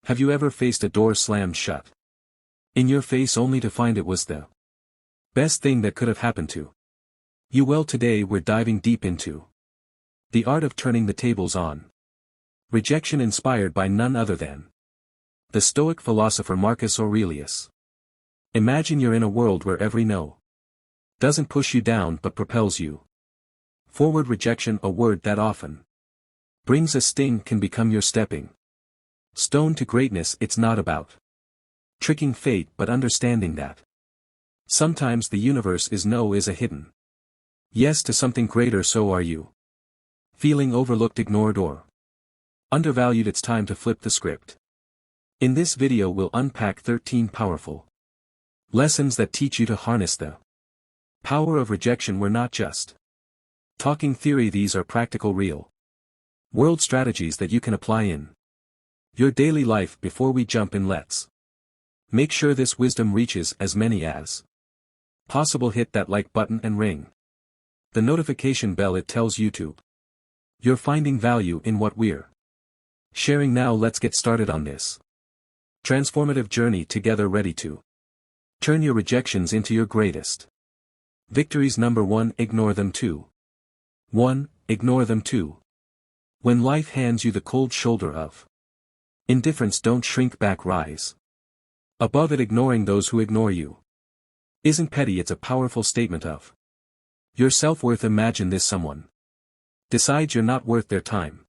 Have you ever faced a door slammed shut in your face only to find it was the best thing that could have happened to you? Well, today we're diving deep into the art of turning the tables on rejection, inspired by none other than the Stoic philosopher Marcus Aurelius. Imagine you're in a world where every no doesn't push you down but propels you forward. Rejection, a word that often brings a sting, can become your stepping stone to greatness. It's not about tricking fate but understanding that sometimes the universe is a hidden yes to something greater. So are you feeling overlooked, ignored, or undervalued? It's time to flip the script. In this video we'll unpack 13 powerful lessons that teach you to harness the power of rejection. We're not just talking theory, these are practical, real world strategies that you can apply in your daily life. Before we jump in, let's make sure this wisdom reaches as many as possible. Hit that like button and ring the notification bell. It tells YouTube you're finding value in what we're sharing. Now let's get started on this transformative journey together. Ready to turn your rejections into your greatest victories. Number 1, ignore them. 1. Ignore them. 2. When life hands you the cold shoulder of indifference, don't shrink back, rise above it. Ignoring those who ignore you isn't petty, it's a powerful statement of your self-worth. Imagine this: someone decides you're not worth their time.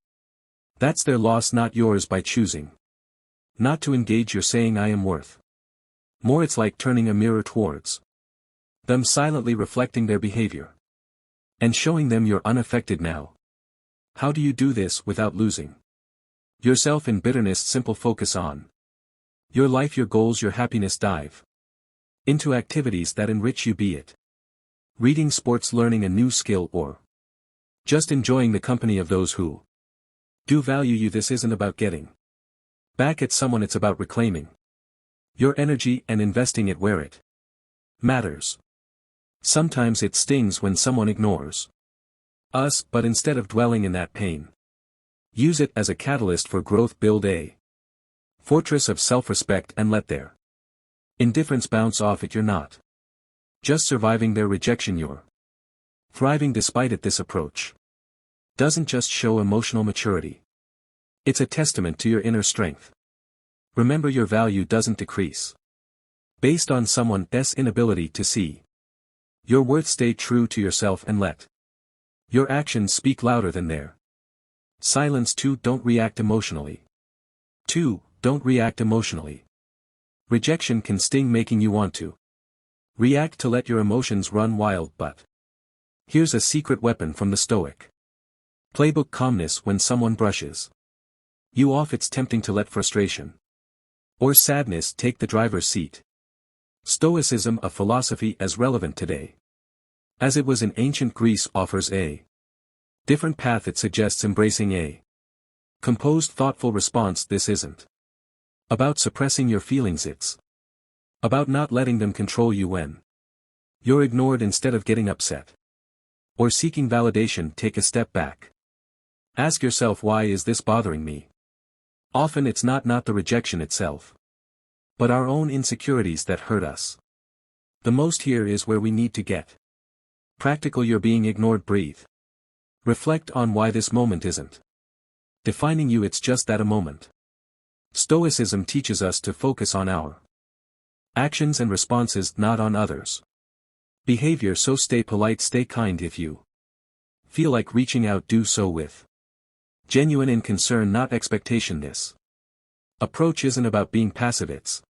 That's their loss, not yours. By choosing not to engage, you're saying, I am worth more. It's like turning a mirror towards them, silently reflecting their behavior and showing them you're unaffected now. How do you do this without losing yourself in bitterness? Simple: focus on your life, your goals, your happiness. Dive into activities that enrich you, be it reading, sports, learning a new skill, or just enjoying the company of those who do value you. This isn't about getting back at someone, it's about reclaiming your energy and investing it where it matters. Sometimes it stings when someone ignores us, but instead of dwelling in that pain, use it as a catalyst for growth. Build a fortress of self-respect and let their indifference bounce off it. You're not just surviving their rejection, you're thriving despite it. This approach doesn't just show emotional maturity, it's a testament to your inner strength. Remember, your value doesn't decrease based on someone else's inability to see your worth. Stay true to yourself and let your actions speak louder than their silence. 2. Don't react emotionally. 2. Don't react emotionally. Rejection can sting, making you want to react, to let your emotions run wild. But here's a secret weapon from the Stoic playbook: calmness. When someone brushes you off, it's tempting to let frustration or sadness take the driver's seat. Stoicism, a philosophy as relevant today as it was in ancient Greece, offers a different path. It suggests embracing a composed, thoughtful response. This isn't about suppressing your feelings, it's about not letting them control you. When you're ignored, instead of getting upset or seeking validation, take a step back. Ask yourself, why is this bothering me? Often it's not the rejection itself, but our own insecurities that hurt us the most. Here is where we need to get practical. You're being ignored. Breathe. Reflect on why this moment isn't defining you, it's just that, a moment. Stoicism teaches us to focus on our actions and responses, not on others' behavior. So stay polite, stay kind. If you feel like reaching out, do so with genuine concern, not expectation. This approach isn't about being passive, it's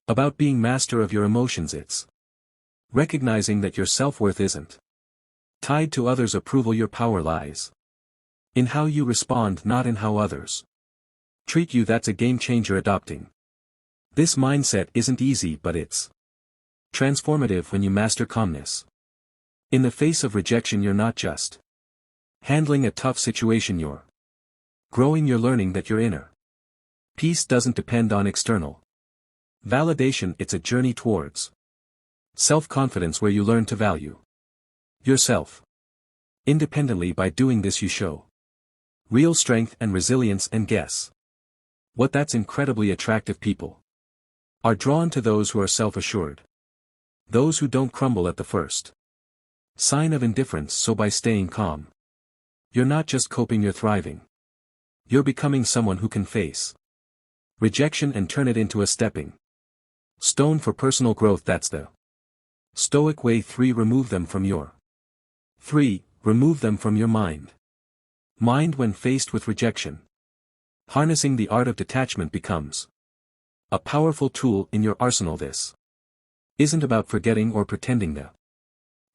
about being master of your emotions. It's recognizing that your self-worth isn't tied to others' approval. Your power lies in how you respond, not in how others treat you. That's a game changer. Adopting this mindset isn't easy, but it's transformative when you master calmness. In the face of rejection, you're not just handling a tough situation, you're growing. You're learning that your inner peace doesn't depend on external validation, it's a journey towards self-confidence where you learn to value yourself independently. By doing this, you show real strength and resilience. And guess What that's incredibly attractive people are drawn to those who are self-assured. Those who don't crumble at the first sign of indifference. So by staying calm, you're not just coping, you're thriving. You're becoming someone who can face rejection and turn it into a stepping stone for personal growth. That's the Stoic way. 3. Remove them from your mind. Mind when faced with rejection. Harnessing the art of detachment becomes a powerful tool in your arsenal. This isn't about forgetting or pretending the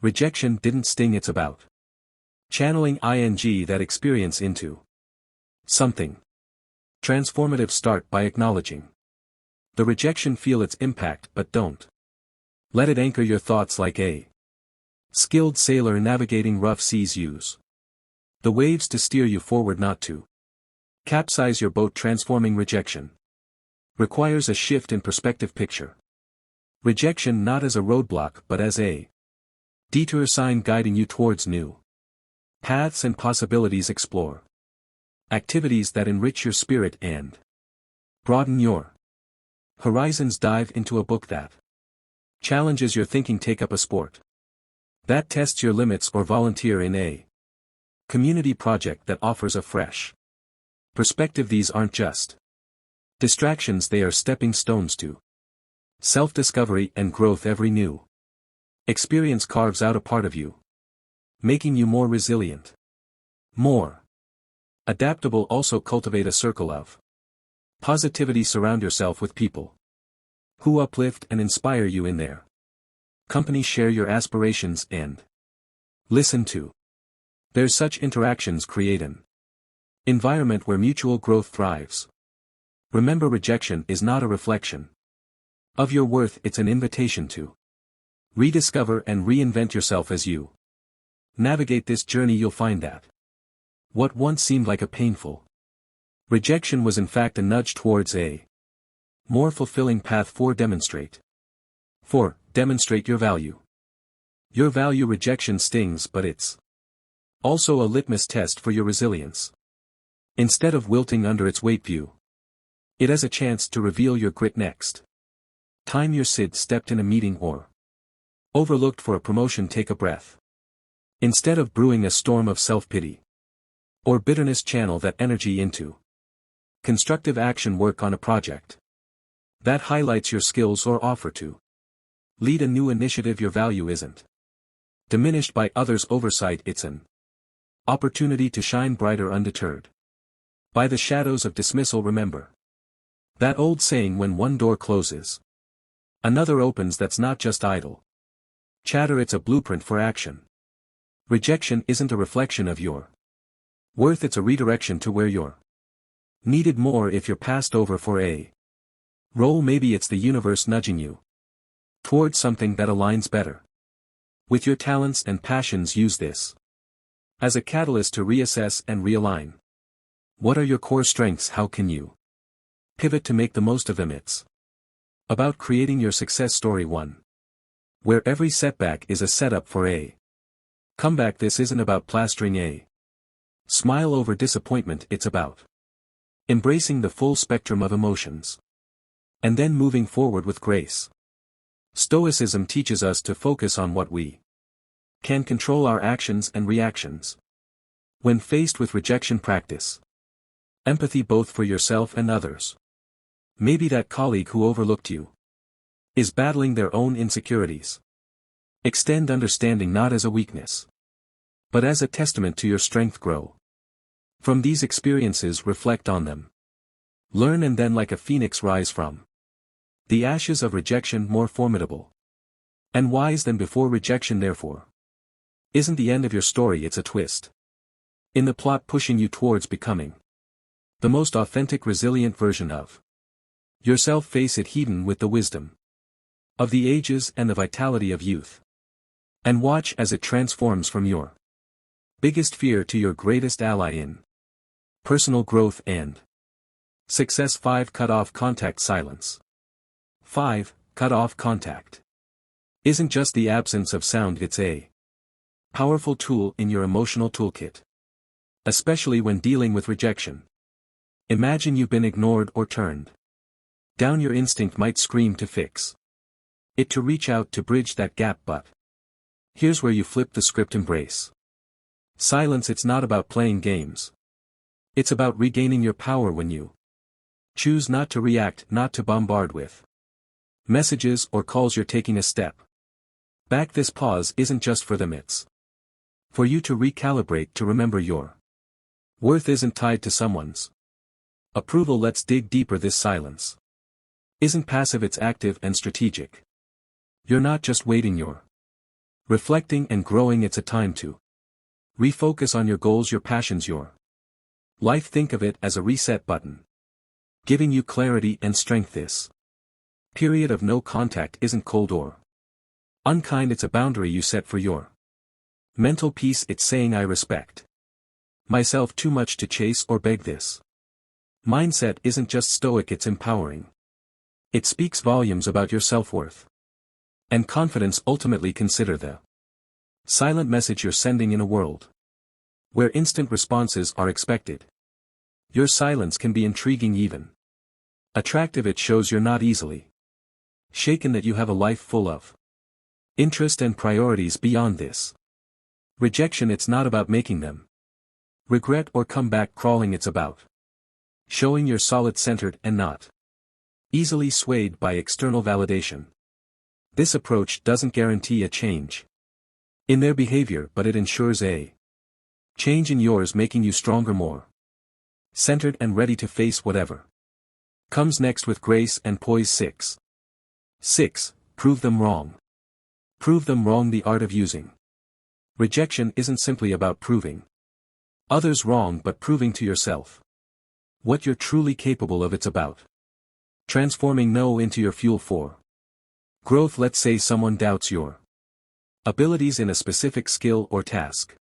rejection didn't sting. It's about channeling that experience into something transformative. Start by acknowledging the rejection, feel its impact, but don't let it anchor your thoughts. Like a skilled sailor navigating rough seas, use the waves to steer you forward, not to capsize your boat. Transforming rejection requires a shift in perspective. Picture rejection not as a roadblock but as a detour sign guiding you towards new paths and possibilities. Explore activities that enrich your spirit and broaden your horizons. Dive into a book that challenges your thinking. Take up a sport that tests your limits, or volunteer in a community project that offers a fresh perspective. These aren't just distractions, they are stepping stones to self-discovery and growth. Every new experience carves out a part of you, making you more resilient, more adaptable. Also cultivate a circle of positivity. Surround yourself with people who uplift and inspire you. In their company, share your aspirations and listen to their such interactions. Create an environment where mutual growth thrives. Remember, rejection is not a reflection of your worth, it's an invitation to rediscover and reinvent yourself. As you navigate this journey, you'll find that what once seemed like a painful rejection was in fact a nudge towards a more fulfilling path. 4. Demonstrate your value. Your value. Rejection stings, but it's also a litmus test for your resilience. Instead of wilting under its weight, view it as a chance to reveal your grit. Next time you're stepped in a meeting or overlooked for a promotion, take a breath. Instead of brewing a storm of self-pity or bitterness, channel that energy into constructive action. Work on a project that highlights your skills or offer to lead a new initiative. Your value isn't diminished by others' oversight, it's an opportunity to shine brighter undeterred by the shadows of dismissal. Remember that old saying, when one door closes, another opens. That's not just idle chatter, it's a blueprint for action. Rejection isn't a reflection of your worth, it's a redirection to where you're needed more. If you're passed over for a role, maybe it's the universe nudging you towards something that aligns better with your talents and passions. Use this as a catalyst to reassess and realign. What are your core strengths? How can you pivot to make the most of them? It's about creating your success story, one where every setback is a setup for a comeback. This isn't about plastering a smile over disappointment, it's about embracing the full spectrum of emotions and then moving forward with grace. Stoicism teaches us to focus on what we can control, our actions and reactions. When faced with rejection, practice empathy both for yourself and others. Maybe that colleague who overlooked you is battling their own insecurities. Extend understanding not as a weakness, but as a testament to your strength. Grow from these experiences, reflect on them, learn, and then like a phoenix rise from the ashes of rejection, more formidable and wise than before. Rejection, therefore, isn't the end of your story, it's a twist in the plot pushing you towards becoming the most authentic, resilient version of yourself. Face it heeding with the wisdom of the ages and the vitality of youth, and watch as it transforms from your biggest fear to your greatest ally in personal growth and success. 5. Cut off contact. Silence. 5. Cut off contact isn't just the absence of sound, it's a powerful tool in your emotional toolkit, especially when dealing with rejection. Imagine you've been ignored or turned down. Your instinct might scream to fix it, to reach out to bridge that gap, but here's where you flip the script. Embrace silence. It's not about playing games. It's about regaining your power when you choose not to react, not to bombard with messages or calls. You're taking a step back. This pause isn't just for them, it's for you to recalibrate, to remember your worth isn't tied to someone's approval. Let's dig deeper. This silence isn't passive, it's active and strategic. You're not just waiting, you're reflecting and growing. It's a time to refocus on your goals, your passions, your life. Think of it as a reset button, giving you clarity and strength. This period of no contact isn't cold or unkind, it's a boundary you set for your mental peace. It's saying, I respect myself too much to chase or beg. This mindset isn't just stoic, it's empowering. It speaks volumes about your self-worth and confidence. Ultimately, consider the silent message you're sending in a world where instant responses are expected. Your silence can be intriguing, even attractive. It shows you're not easily shaken, that you have a life full of interest and priorities beyond this rejection. It's not about making them regret or come back crawling. It's about showing you're solid, centered, and not easily swayed by external validation. This approach doesn't guarantee a change in their behavior, but it ensures a change in yours, making you stronger, more centered, and ready to face whatever comes next with grace and poise. 6. Prove them wrong. Prove them wrong. The art of using rejection isn't simply about proving others wrong, but proving to yourself what you're truly capable of. It's about transforming no into your fuel for growth. Let's say someone doubts your abilities in a specific skill or task.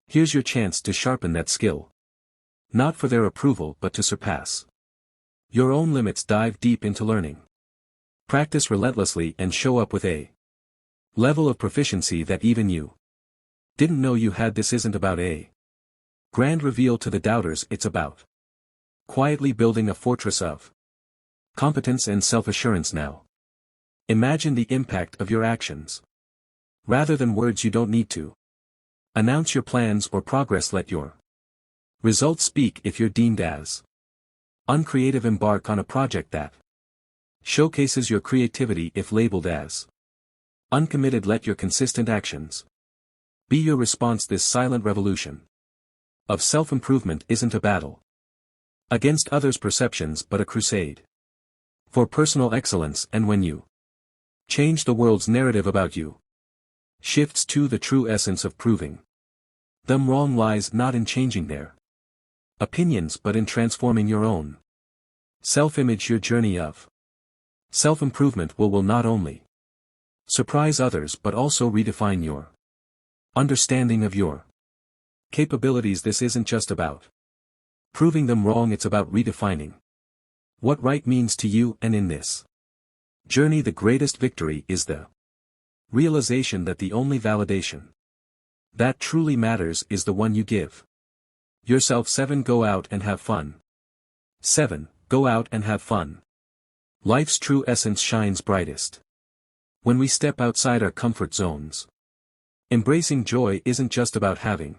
Here's your chance to sharpen that skill, not for their approval but to surpass your own limits. Dive deep into learning. Practice relentlessly and show up with a level of proficiency that even you didn't know you had. This isn't about a grand reveal to the doubters, it's about quietly building a fortress of competence and self-assurance. Now, imagine the impact of your actions. Rather than words, you don't need to announce your plans or progress. Let your results speak. If you're deemed as uncreative, embark on a project that showcases your creativity. If labeled as uncommitted, let your consistent actions be your response. This silent revolution of self-improvement isn't a battle against others' perceptions but a crusade for personal excellence. And when you change, the world's narrative about you shifts to the true essence of proving them wrong lies not in changing their opinions but in transforming your own self-image. Your journey of self-improvement will not only surprise others but also redefine your understanding of your capabilities. This isn't just about proving them wrong, it's about redefining what right means to you. And in this journey, the greatest victory is the realization that the only validation that truly matters is the one you give yourself. 7. Go out and have fun. 7. Go out and have fun. Life's true essence shines brightest when we step outside our comfort zones. Embracing joy isn't just about having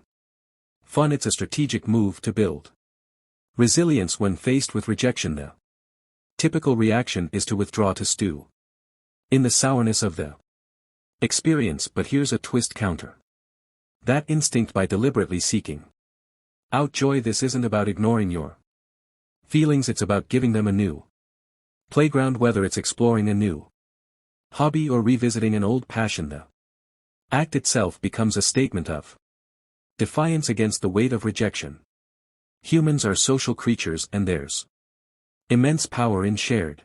fun, it's a strategic move to build resilience when faced with rejection. The typical reaction is to withdraw, to stew in the sourness of the experience. But here's a twist: counter that instinct by deliberately seeking out joy. This isn't about ignoring your feelings, it's about giving them a new playground. Whether it's exploring a new hobby or revisiting an old passion, the act itself becomes a statement of defiance against the weight of rejection. Humans are social creatures, and there's immense power in shared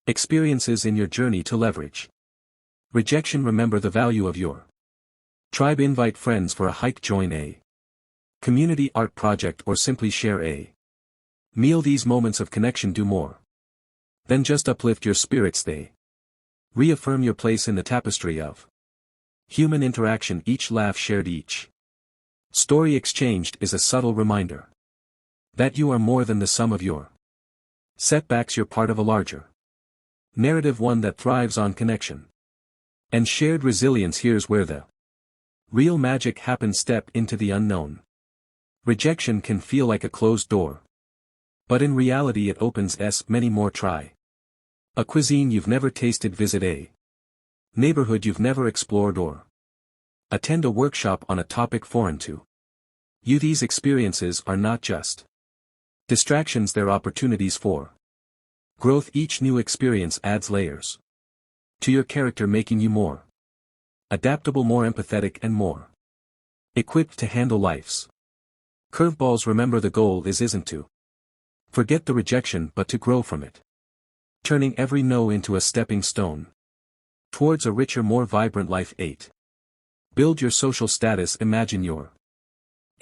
experiences in your journey to leverage rejection. Remember the value of your tribe. Invite friends for a hike, join a community art project, or simply share a meal. These moments of connection do more than just uplift your spirits. They reaffirm your place in the tapestry of human interaction. Each laugh shared, each story exchanged is a subtle reminder That you are more than the sum of your setbacks, you're part of a larger narrative, one that thrives on connection and shared resilience. Here's where the real magic happens. Step into the unknown. Rejection can feel like a closed door, but in reality it opens many more. Try a cuisine you've never tasted, visit a neighborhood you've never explored, or attend a workshop on a topic foreign to you. These experiences are not just distractions, they're opportunities for growth. Each new experience adds layers to your character, making you more adaptable, more empathetic, and more equipped to handle life's curveballs. Remember, the goal isn't to forget the rejection but to grow from it, turning every no into a stepping stone towards a richer, more vibrant life. 8. Build your social status. Imagine your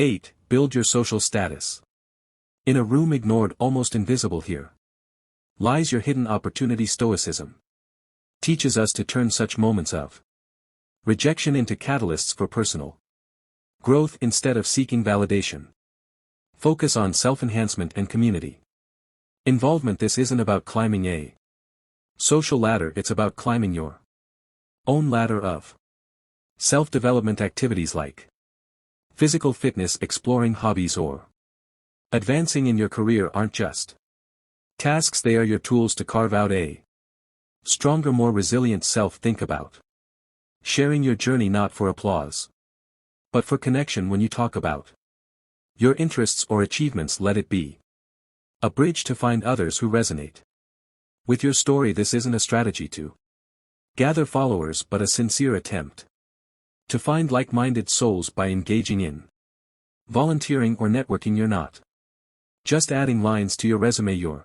8. Build your social status. In a room ignored, almost invisible, here lies your hidden opportunity. Stoicism teaches us to turn such moments of rejection into catalysts for personal growth. Instead of seeking validation, focus on self-enhancement and community involvement. This isn't about climbing a social ladder, it's about climbing your own ladder of self-development. Activities like physical fitness, exploring hobbies, or advancing in your career aren't just tasks, they are your tools to carve out a stronger, more resilient self. Think about sharing your journey not for applause, but for connection. When you talk about your interests or achievements, let it be a bridge to find others who resonate with your story. This isn't a strategy to gather followers but a sincere attempt to find like-minded souls by engaging in volunteering or networking. You're not just adding lines to your resume, you're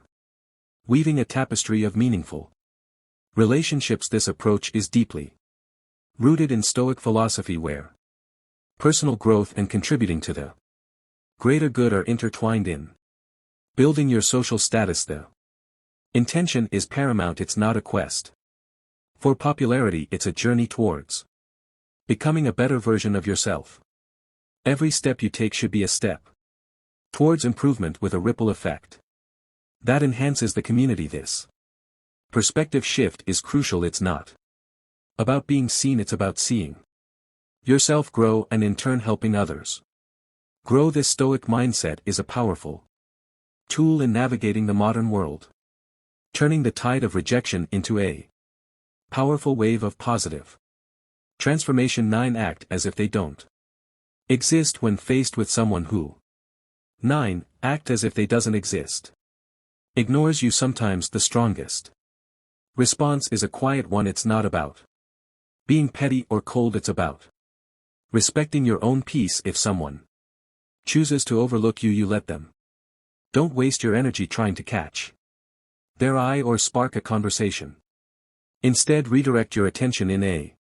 weaving a tapestry of meaningful relationships. This approach is deeply rooted in Stoic philosophy, where personal growth and contributing to the greater good are intertwined. In building your social status, the intention is paramount. It's not a quest for popularity, it's a journey towards becoming a better version of yourself. Every step you take should be a step towards improvement, with a ripple effect that enhances the community. This perspective shift is crucial. It's not about being seen, it's about seeing yourself grow and in turn helping others grow. This Stoic mindset is a powerful tool in navigating the modern world, turning the tide of rejection into a powerful wave of positive transformation. 9. Act as if they don't exist when faced with someone who 9. Act as if they doesn't exist ignores you. Sometimes the strongest response is a quiet one. It's not about being petty or cold, it's about respecting your own peace. If someone chooses to overlook you, you let them. Don't waste your energy trying to catch their eye or spark a conversation. Instead, redirect your attention. In a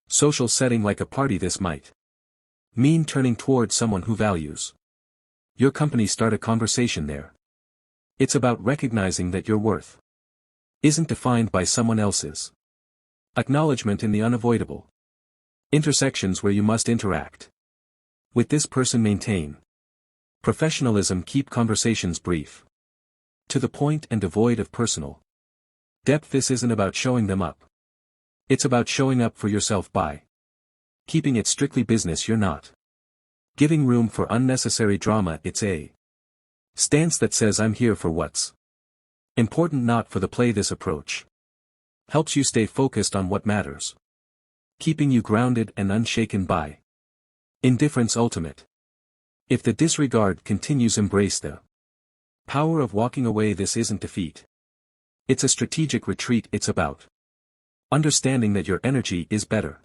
social setting like a party, this might mean turning towards someone who values your company. Start a conversation there. It's about recognizing that your worth isn't defined by someone else's acknowledgement in the unavoidable intersections where you must interact with this person. Maintain professionalism. Keep conversations brief, to the point, and devoid of personal depth. This isn't about showing them up, it's about showing up for yourself. By keeping it strictly business, you're not giving room for unnecessary drama. It's a stance that says, I'm here for what's important, not for the play. This approach helps you stay focused on what matters, keeping you grounded and unshaken by indifference. Ultimate. If the disregard continues, embrace the power of walking away. This isn't defeat, it's a strategic retreat. It's about understanding that your energy is better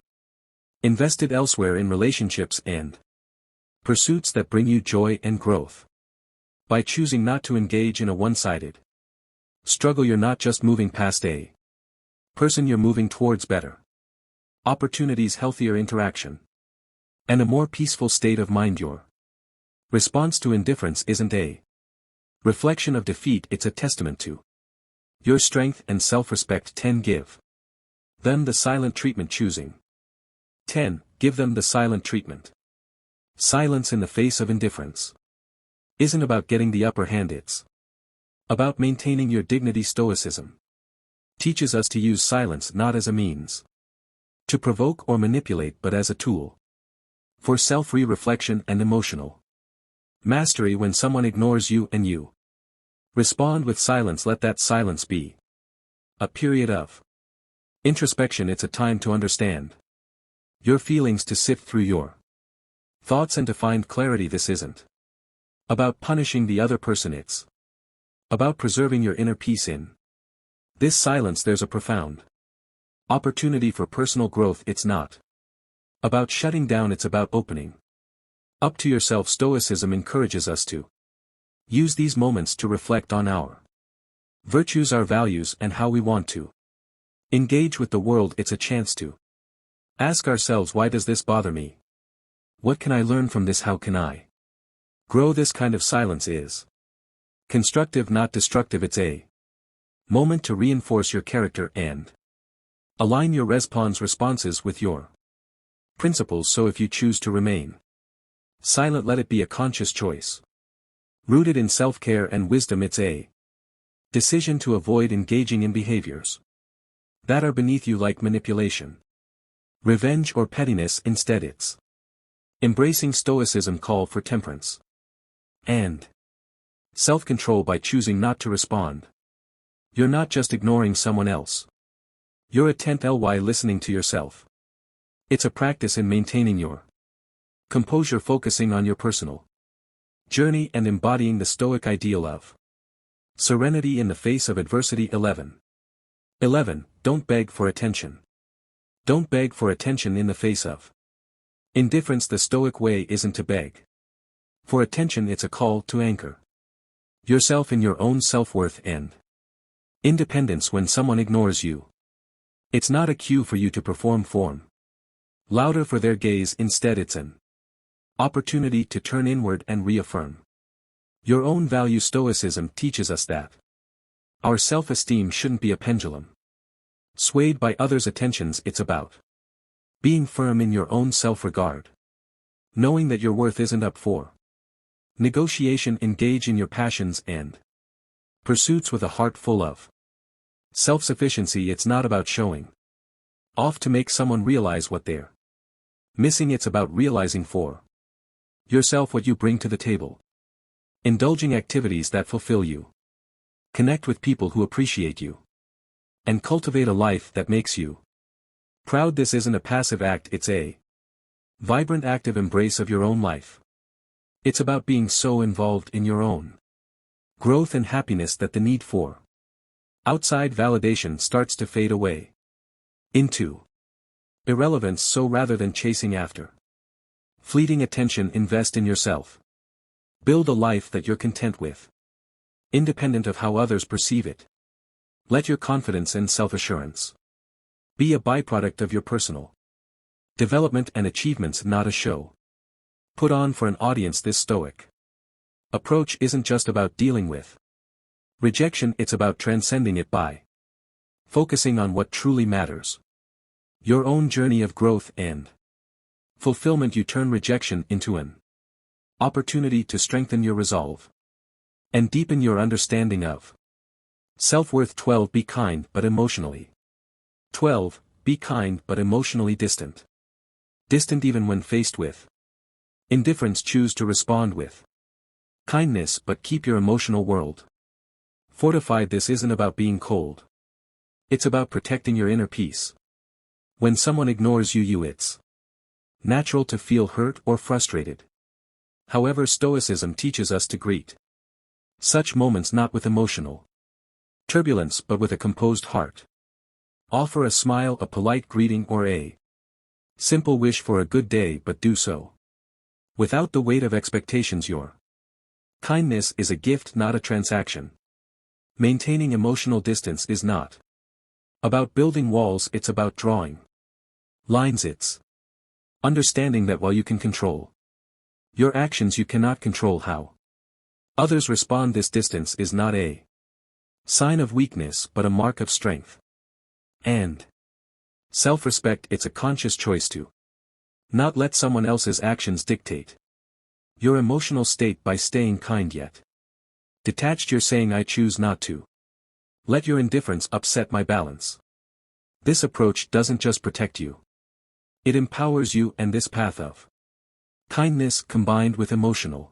invested elsewhere, in relationships and pursuits that bring you joy and growth. By choosing not to engage in a one-sided struggle, you're not just moving past a person, you're moving towards better opportunities, healthier interaction, and a more peaceful state of mind. Your response to indifference isn't a reflection of defeat, it's a testament to your strength and self-respect. 10. Give them the silent treatment. Choosing 10. Give them the silent treatment. Silence in the face of indifference isn't about getting the upper hand, it's about maintaining your dignity. Stoicism teaches us to use silence not as a means to provoke or manipulate but as a tool for self-reflection and emotional mastery. When someone ignores you and you respond with silence, let that silence be a period of introspection. It's a time to understand your feelings, to sift through your thoughts and to find clarity. This isn't about punishing the other person, it's about preserving your inner peace. In this silence there's a profound opportunity for personal growth. It's not about shutting down, it's about opening up to yourself. Stoicism encourages us to use these moments to reflect on our virtues, our values, and how we want to engage with the world. It's a chance to ask ourselves, why does this bother me? What can I learn from this? How can I grow? This kind of silence is constructive, not destructive. It's a moment to reinforce your character and align your responses with your principles. So if you choose to remain silent, let it be a conscious choice rooted in self-care and wisdom. It's a decision to avoid engaging in behaviors that are beneath you, like manipulation, revenge, or pettiness. Instead, it's embracing Stoicism call for temperance and self-control. By choosing not to respond, you're not just ignoring someone else, you're listening to yourself. It's a practice in maintaining your composure, focusing on your personal journey and embodying the Stoic ideal of serenity in the face of adversity. 11. Don't beg for attention. Don't beg for attention in the face of indifference. The Stoic way isn't to beg for attention, it's a call to anchor yourself in your own self-worth and independence. When someone ignores you, it's not a cue for you to perform louder for their gaze. Instead, it's an opportunity to turn inward and reaffirm your own value. Stoicism teaches us that our self-esteem shouldn't be a pendulum swayed by others' attentions. It's about being firm in your own self-regard, knowing that your worth isn't up for negotiation. Engage in your passions and pursuits with a heart full of self-sufficiency. It's not about showing off to make someone realize what they're missing. It's about realizing for yourself what you bring to the table, indulging activities that fulfill you, connect with people who appreciate you, and cultivate a life that makes you proud. This isn't a passive act, it's a vibrant, active embrace of your own life. It's about being so involved in your own growth and happiness that the need for outside validation starts to fade away into irrelevance. So rather than chasing after fleeting attention, invest in yourself. Build a life that you're content with, independent of how others perceive it. Let your confidence and self-assurance be a byproduct of your personal development and achievements, not a show put on for an audience. This Stoic approach isn't just about dealing with rejection, it's about transcending it by focusing on what truly matters, your own journey of growth and fulfillment. You turn rejection into an opportunity to strengthen your resolve and deepen your understanding of self-worth. 12. Be kind but emotionally distant. Distant even when faced with indifference. Choose to respond with kindness but keep your emotional world fortified. This isn't about being cold, it's about protecting your inner peace. When someone ignores you, it's natural to feel hurt or frustrated. However, Stoicism teaches us to greet such moments not with emotional turbulence but with a composed heart. Offer a smile, a polite greeting, or a simple wish for a good day, but do so without the weight of expectations. Your kindness is a gift, not a transaction. Maintaining emotional distance is not about building walls, it's about drawing lines. It's understanding that while you can control your actions, you cannot control how others respond. This distance is not a sign of weakness but a mark of strength and self-respect. It's a conscious choice to not let someone else's actions dictate your emotional state by staying kind yet detached. You're saying I choose not to let your indifference upset my balance. This approach doesn't just protect you. It empowers you, and this path of kindness combined with emotional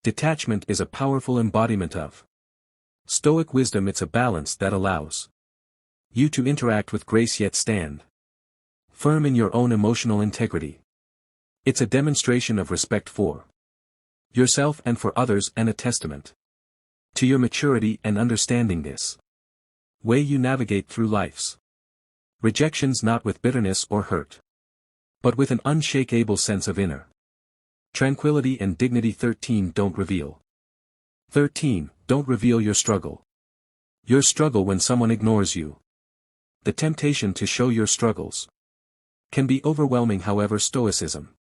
detachment is a powerful embodiment of Stoic wisdom. It's a balance that allows you to interact with grace yet stand firm in your own emotional integrity. It's a demonstration of respect for yourself and for others, and a testament to your maturity and understanding this way you navigate through life's rejections, not with bitterness or hurt, but with an unshakable sense of inner tranquility and dignity. 13. Don't reveal. 13. Don't reveal your struggle. Your struggle when someone ignores you. The temptation to show your struggles can be overwhelming. However, Stoicism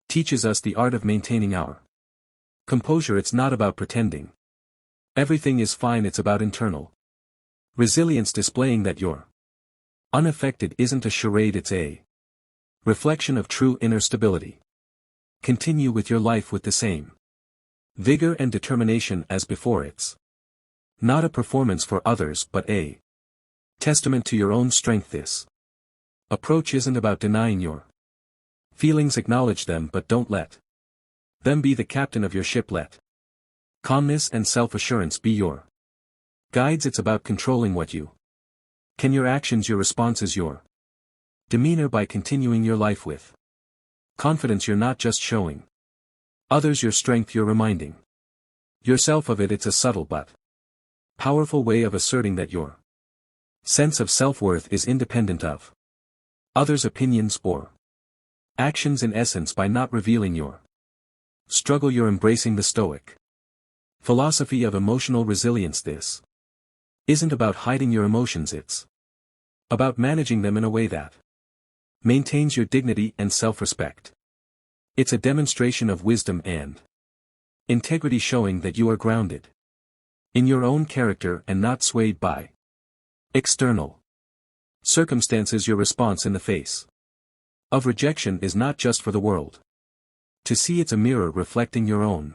teaches us the art of maintaining our composure. It's not about pretending everything is fine, it's about internal resilience, displaying that you're unaffected isn't a charade, it's a reflection of true inner stability. Continue with your life with the same vigor and determination as before. It's not a performance for others but a testament to your own strength. This approach isn't about denying your feelings, acknowledge them, but don't let them be the captain of your ship. Let calmness and self-assurance be your guides. It's about controlling what you can, your actions, your responses, your demeanor. By continuing your life with confidence, you're not just showing others your strength, you're reminding yourself of it. It's a subtle but powerful way of asserting that your sense of self-worth is independent of others' opinions or actions. In essence, by not revealing your struggle, you're embracing the Stoic philosophy of emotional resilience. This isn't about hiding your emotions, it's about managing them in a way that maintains your dignity and self-respect. It's a demonstration of wisdom and integrity, showing that you are grounded in your own character and not swayed by external circumstances. Your response in the face of rejection is not just for the world to see, it's a mirror reflecting your own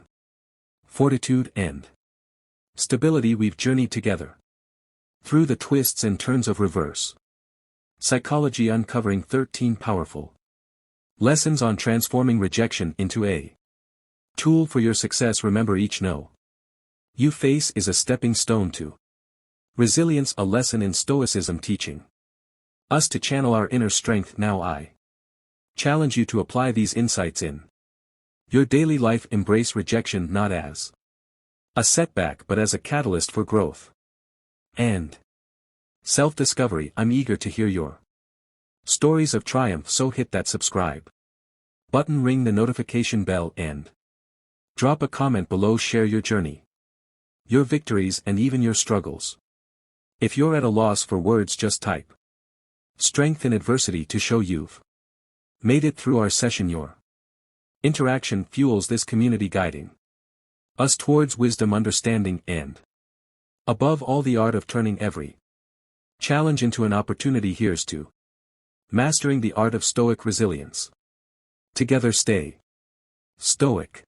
fortitude and stability. We've journeyed together through the twists and turns of reverse psychology, uncovering 13 powerful lessons on transforming rejection into a tool for your success. Remember, each no you face is a stepping stone to resilience, a lesson in Stoicism teaching us to channel our inner strength. Now I challenge you to apply these insights in your daily life. Embrace rejection not as a setback but as a catalyst for growth and self-discovery. I'm eager to hear your stories of triumph, so hit that subscribe button, ring the notification bell, and drop a comment below. Share your journey, your victories, and even your struggles. If you're at a loss for words, just type strength in adversity to show you've made it through our session. Your interaction fuels this community, guiding us towards wisdom, understanding, and above all, the art of turning every challenge into an opportunity. Here's to mastering the art of Stoic resilience. Together, stay Stoic.